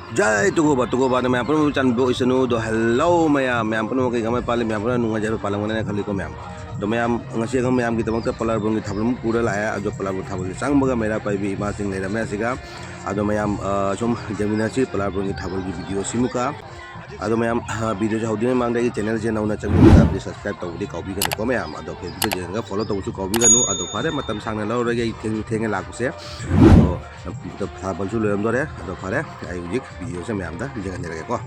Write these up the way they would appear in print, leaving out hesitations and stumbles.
Jai tugo ba na ma'am पुनः चांद बो इसनु दो hello ma'am पुनः कई कमाई पाले मैम पुनः नुंगा जाबे पालंग ने खाली को मैम दो मैम ngasi ang मैम की तमक पलार बंगी थाबलम पूरा लाया अजो पलार थाबल सांग बगा मेरा पाई भी इमा सिंग लेरा मैं सिगा अदो मैम सोम जमीना सी पलार बंगी थाबल की वीडियो सिमुका अदो मैम वीडियो जो होदी मांग दे चैनल से नौना चंगी का प्लीज सब्सक्राइब तौदी कॉपी का को मैम अदो फेसबुक जेंगा फॉलो तौसु कॉपी का नु अदो फारे मतम सांगना लौरगे थेंगे लागुसे अदो थाबल सु लेरम दोरे अदो फारे आई उजिक वीडियो से मैम दा जेंगा नेरगे को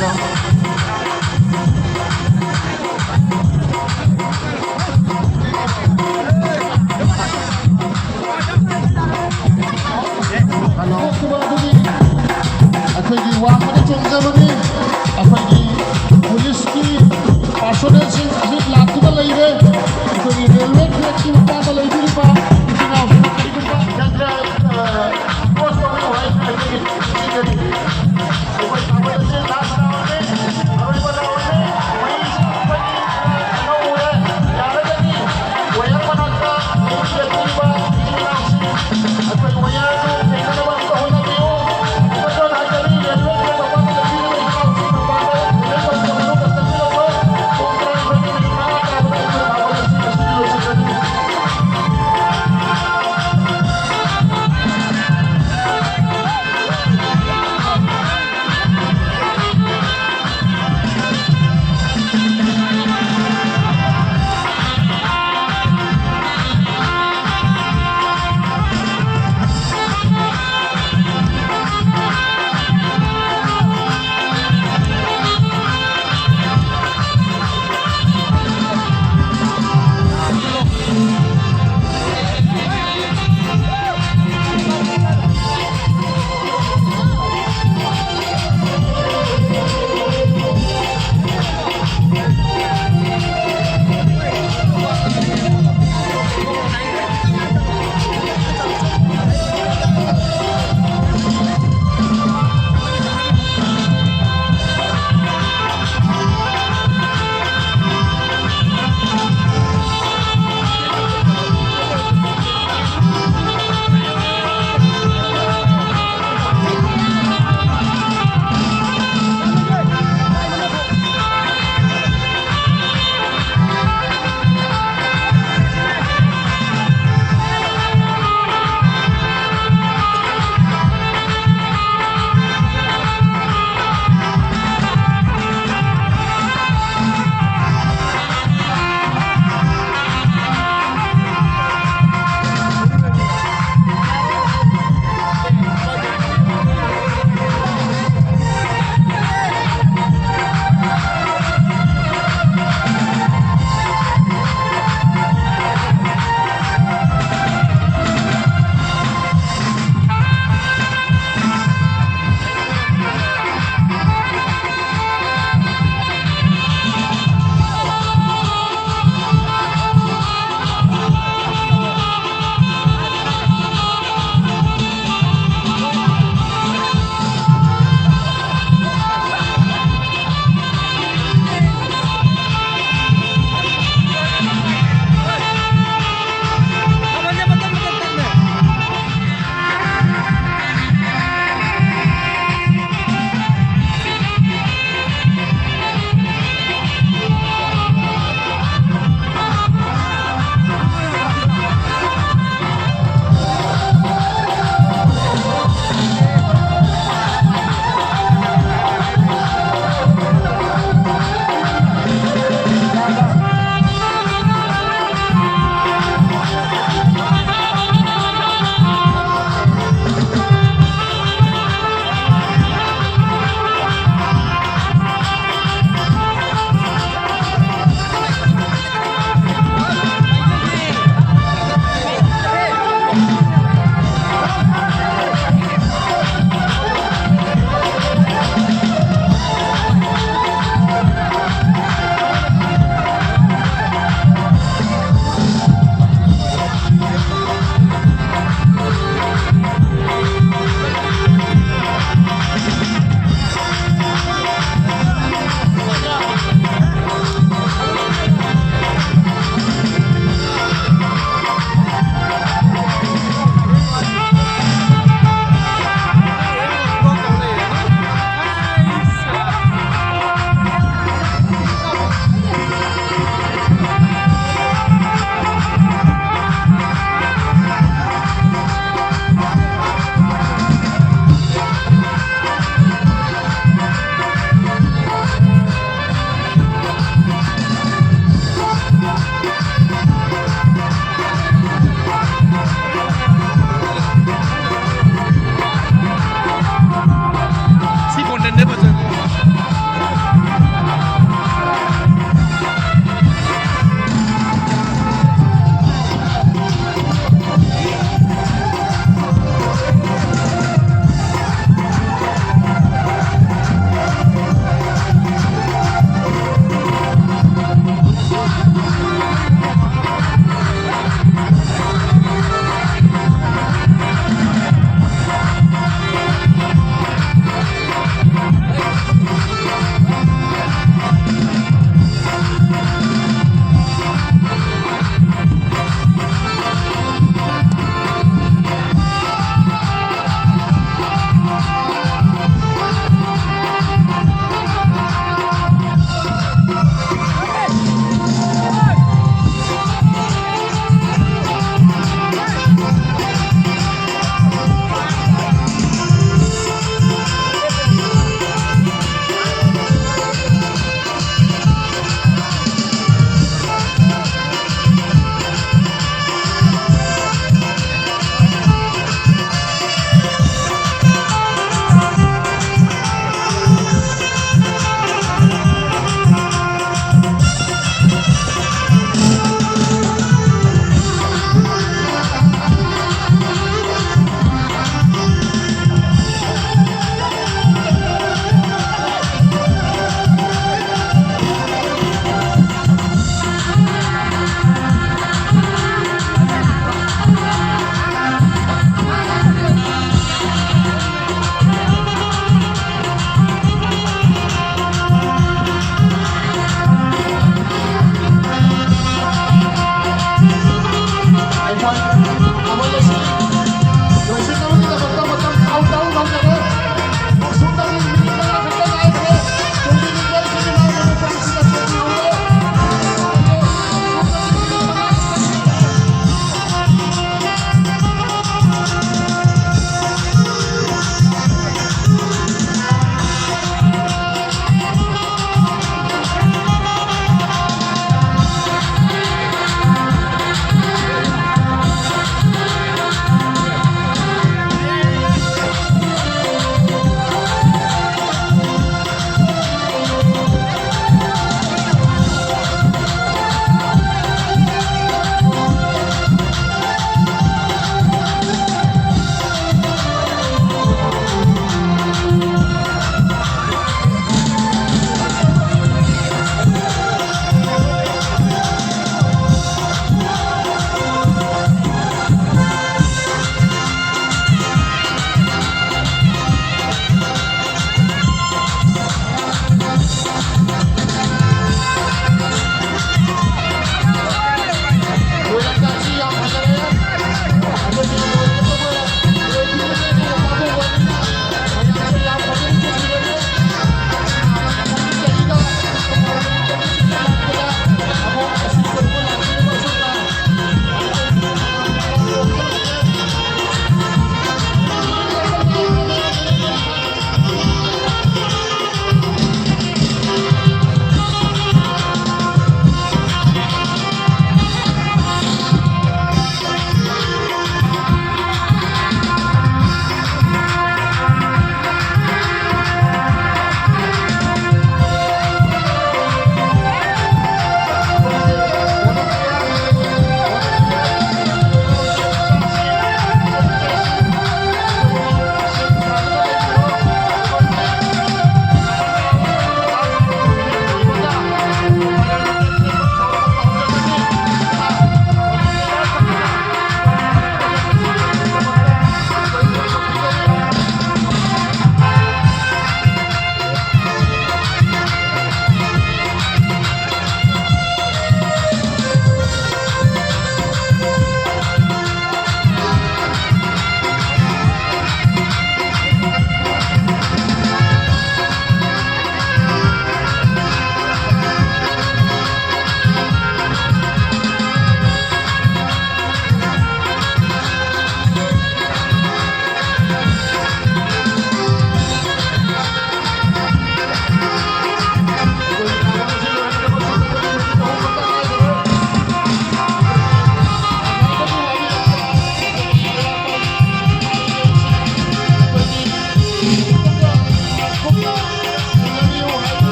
Ano? Ano? ꯑꯩꯈꯣꯏꯒꯤ ꯋꯥꯡꯃꯗ ꯆꯣꯡꯖꯕꯅꯤ ꯑꯩꯈꯣꯏꯒꯤ ꯄꯨꯂꯤꯁꯀꯤ ꯄꯥꯔꯁꯣꯅꯦꯜꯁꯤꯡ ꯍꯧꯖꯤꯛ ꯂꯥꯛꯇꯨꯅ ꯂꯩꯔꯦ ꯑꯩꯈꯣꯏꯒꯤ ꯔꯦꯜꯋꯦ ꯇ꯭ꯔꯦꯛꯀꯤ ꯃꯄꯥꯟꯗ ꯂꯩꯕꯤꯔꯤꯕ ꯏꯆꯤꯟ ꯏꯅꯥꯎꯁꯤꯡ ꯀꯔꯤꯒꯨꯝꯕ ꯌꯥꯗ꯭ꯔ ꯀ꯭ꯔꯣꯁ ꯇꯧꯕꯤꯌꯨ ꯍꯥꯏꯅ ꯑꯩꯈꯣꯏꯒꯤ ꯄꯤꯖꯔꯤ ꯑꯩꯈꯣꯏ ꯊꯥꯕꯜ ꯑꯁꯤ ꯂꯥꯁ ꯔꯥꯎꯟꯅꯤ ꯑꯔꯣꯏꯕ ꯔꯥꯎꯟꯅꯤ ꯃꯩꯁꯤ ꯑꯩꯈꯣꯏꯒꯤ ꯑꯅꯧꯕ ꯌꯥꯔꯒꯗꯤ ꯋꯥꯌꯔ ꯃꯅꯥꯛꯇ ꯂꯩꯕꯤꯔꯛꯂꯤꯕ ꯏꯆꯤꯟ ꯏꯅꯥꯎꯁꯤꯡ ꯑꯩꯈꯣꯏ ꯋꯥꯌꯔꯗꯨ ꯊꯦꯡꯅꯅꯕ ꯑꯝꯇ ꯍꯣꯠꯅꯕꯤꯌꯨ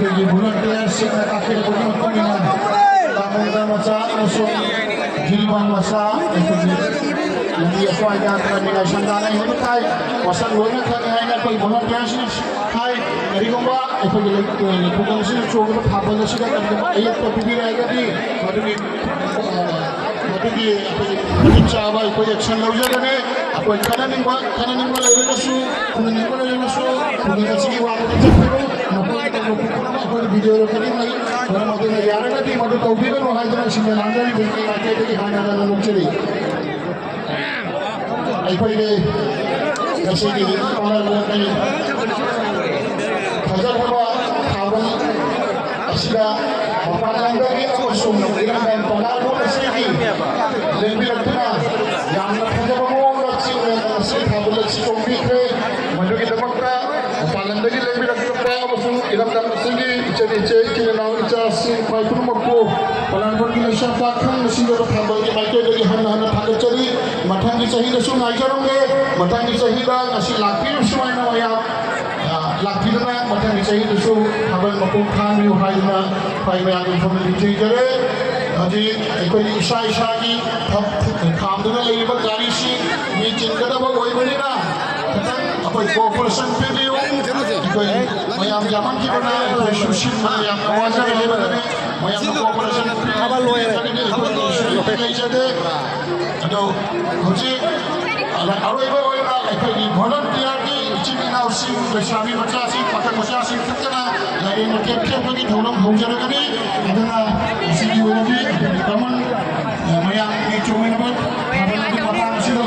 ꯑꯩꯈꯣꯏꯒꯤ ꯚꯣꯂꯨꯟꯇꯤꯌꯔꯁꯤꯡꯅ ꯇꯥꯛꯄꯤꯔꯛꯄꯒꯤ ꯃꯇꯨꯡ ꯏꯟꯅ ꯇꯥꯃꯣꯗ ꯃꯆꯥ ꯑꯃꯁꯨꯡ ꯖꯤꯜꯕꯥꯟ ꯃꯆꯥ ꯑꯩꯈꯣꯏꯒꯤ ꯂꯝꯕꯤ ꯑꯁ꯭ꯋꯥꯏꯗ ꯈꯔ ꯁꯟꯗꯥꯅ ꯍꯦꯟꯕ ꯇꯥꯏ ꯋꯥꯁꯛ ꯂꯣꯏꯅ ꯈꯪꯉꯦ ꯍꯥꯏꯅ ꯑꯩꯈꯣꯏ ꯚꯣꯂꯨꯟꯇꯤꯌꯔꯁꯤꯡ ꯍꯥꯏ ꯀꯔꯤꯒꯨꯝꯕ ꯑꯩꯈꯣꯏꯒꯤ ꯈꯨꯡꯒꯪꯁꯤꯗ ꯆꯣꯡꯕ ꯊꯥꯕꯜ ꯑꯁꯤꯗ ꯀꯔꯤꯒꯨꯝꯕ ꯑꯌꯦꯠꯄ ꯄꯤꯕꯤꯔꯛꯑꯒꯗꯤ ꯃꯗꯨꯒꯤ ꯃꯇꯤꯛ ꯆꯥꯕ ꯑꯩꯈꯣꯏ ꯑꯦꯛꯁꯟ ꯂꯧꯖꯒꯅꯤ ꯑꯩꯈꯣꯏ ꯈꯟꯅꯅꯤꯡꯕ ꯂꯩꯔꯒꯁꯨ ꯈꯨꯟꯅꯅꯤꯡꯕ ꯂꯩꯔꯒꯁꯨ ꯈꯨꯡꯒꯪ ꯑꯁꯤꯒꯤ ꯋꯥꯡꯃꯗ ꯆꯠꯄꯤꯔꯨ ꯃꯈꯣꯏꯒꯤ ꯇꯧꯕ ꯄꯨꯝꯅꯃꯛ ꯑꯩꯈꯣꯏꯅ ꯚꯤꯗꯤꯑꯣ ꯔꯦꯀꯣꯔꯗꯤꯡ ꯂꯩ ꯃꯔꯝ ꯑꯗꯨꯅ ꯌꯥꯔꯒꯗꯤ ꯃꯗꯨ ꯇꯧꯕꯤꯒꯅꯨ ꯍꯥꯏꯗꯨꯅ ꯁꯤꯡꯅ ꯂꯥꯟꯖꯔꯤꯕꯒꯤ ꯃꯥꯏꯀꯩꯗꯒꯤ ꯍꯥꯟꯅ ꯂꯧꯖꯔꯤ ꯑꯩꯈꯣꯏꯒꯤ ꯉꯁꯤꯒꯤ ꯄꯥꯡꯂꯣꯟꯒꯤ ꯐꯖꯈ꯭ꯔꯕ ꯊꯥꯕꯜ ꯑꯁꯤꯗ ꯃꯄꯥꯟ ꯂꯝꯗꯒꯤ ꯑꯃꯁꯨꯡ ꯏꯔꯝꯗꯝ ꯄꯥꯡꯂꯣꯟ ꯑꯁꯤꯒꯤ ꯂꯦꯡꯕꯤꯔꯛꯇꯨꯅ ꯌꯥꯝꯅ ꯐꯖꯕ ꯃꯑꯣꯡꯗ ꯉꯁꯤ ꯊꯥꯕꯜ ꯑꯁꯤ ꯆꯣꯡꯕꯤꯈ꯭ꯔꯦ ꯃꯗꯨꯒꯤꯗꯃꯛꯇ ꯃꯄꯥꯟ ꯂꯝꯗꯒꯤ ꯂꯦꯡꯕꯤꯔꯛꯇꯨꯅ ꯑꯃꯁꯨꯡ ꯏꯔꯝꯗꯝ ꯑꯁꯤꯒꯤ ꯏꯆꯟ ꯏꯅꯥꯎ ꯏꯆꯥꯁꯤꯡ ꯈ꯭ꯋꯥꯏ ꯄꯨꯝꯅꯃꯛꯄꯨ ꯄꯥꯡꯂꯣꯟꯒꯤ ꯂꯩꯁꯥ ꯄꯥꯈꯪ ꯉꯁꯤꯒꯤ ꯊꯥꯕꯜꯒꯤ ꯃꯥꯏꯀꯩꯗꯒꯤ ꯍꯟꯅ ꯊꯥꯒꯠꯆꯔꯤ ꯃꯊꯪꯒꯤ ꯆꯍꯤꯗꯁꯨ ꯉꯥꯏꯖꯔꯝꯒꯦ ꯃꯊꯪꯒꯤ ꯆꯍꯤꯗ ꯉꯁꯤ ꯂꯥꯛꯄꯤꯔꯤꯕ ꯁꯨꯃꯥꯏꯅ ꯃꯌꯥꯝ ꯂꯥꯛꯄꯤꯗꯨꯅ ꯃꯊꯪꯒꯤ ꯆꯍꯤꯗꯁꯨ ꯊꯥꯕꯜ ꯃꯄꯨꯡ ꯐꯥꯍꯟꯕꯤꯌꯨ ꯍꯥꯏꯗꯨꯅ ꯑꯩꯈꯣꯏ ꯃꯌꯥꯝꯒꯤ ꯃꯐꯝꯗ ꯅꯤꯡꯊꯤꯖꯔꯦ ꯍꯧꯖꯤꯛ ꯑꯩꯈꯣꯏꯒꯤ ꯏꯁꯥꯒꯤ ꯈꯥꯝꯗꯨꯅ ꯂꯩꯔꯤꯕ ꯒꯥꯔꯤꯁꯤꯡ ꯃꯤ ꯆꯤꯟꯒꯗꯕ ꯑꯣꯏꯕꯅꯤ나 ꯈꯤꯇꯪ ꯑꯩꯈꯣꯏ ꯀꯣꯑꯣꯄꯔꯦꯁꯟ ꯄꯤꯕꯤꯌꯨ ꯑꯩꯈꯣꯏ ꯃꯌꯥꯝ ꯌꯥꯝꯃꯟꯈꯤꯕꯅ ꯑꯩꯈꯣꯏꯁꯨ ꯁꯤꯟꯕꯗ ꯌꯥꯝꯅ ꯋꯥꯖꯔꯦ ꯍꯥꯏꯕꯗꯨꯅꯤ ꯃꯌꯥꯝꯅ ꯀꯣꯑꯣꯄꯔꯦꯁꯟ ꯄꯤꯕꯤꯌꯨ ꯂꯩꯖꯗꯦ ꯑꯗꯣ ꯍꯧꯖꯤꯛ ꯑꯔꯣꯏꯕ ꯑꯣꯏꯅ ꯑꯩꯈꯣꯏꯒꯤ ꯚꯣꯂꯨꯟꯇꯤꯌꯔꯒꯤ इचिन इनाउसिंग लैसाबी मचासिंग पाखर मचासिंग खतना लाइरेन खेबखेबगी थौलम हौजरगनी अदुना सिगी ओरगी कमन मयाम नि चोमिनबत थाबलगी मतांग सिदा